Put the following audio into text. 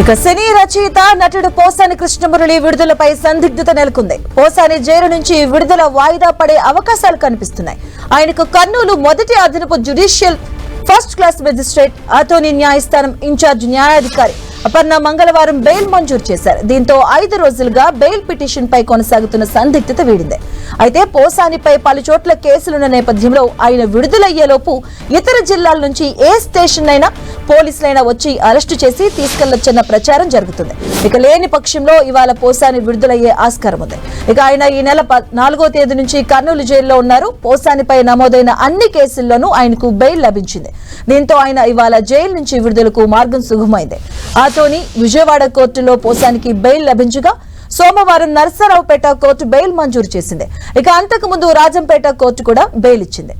ఇక సినీ రచయిత నటుడు పోసాని కృష్ణమురళి విడుదలపై సందిగ్ధత నెలకొంది. పోసాని జైలు నుంచి విడుదల వాయిదా పడే అవకాశాలు కనిపిస్తున్నాయి. ఆయనకు కర్నూలు మొదటి అదనపు judicial first class magistrate attorney న్యాయస్థానం ఇన్ఛార్జ్ న్యాయాధికారి అపర్ణ మంగళవారం బెయిల్ మంజూరు చేశారు. దీంతో 5 రోజులుగా బెయిల్ పిటిషన్ పై కొనసాగుతున్న సందిగ్ధత వీడింది. అయితే పోసానిపై పలు చోట్ల కేసులున్న నేపథ్యంలో ఆయన విడుదలయ్యేలోపు ఇతర జిల్లాల నుంచి ఏ స్టేషన్ అయినా పోలీసులైనా వచ్చి అరెస్టు చేసి తీసుకెళ్లొచ్చన్న ప్రచారం జరుగుతుంది. ఇక లేని పక్షంలో ఇవాళ పోసాని విడుదలయ్యే ఆస్కారం ఉంది. ఇక ఆయన ఈ నెల 4వ తేదీ నుంచి కర్నూలు జైల్లో ఉన్నారు. పోసానిపై నమోదైన అన్ని కేసుల్లోనూ ఆయనకు బెయిల్ లభించింది. దీంతో ఆయన ఇవాళ జైలు నుంచి విడుదలకు మార్గం సుగమైంది. ఆతోని విజయవాడ కోర్టులో పోసానికి బెయిల్ లభించగా సోమవారం నరసరావుపేట కోర్టు బెయిల్ మంజూరు చేసింది. ఇక అంతకుముందు రాజంపేట కోర్టు కూడా బెయిల్ ఇచ్చింది.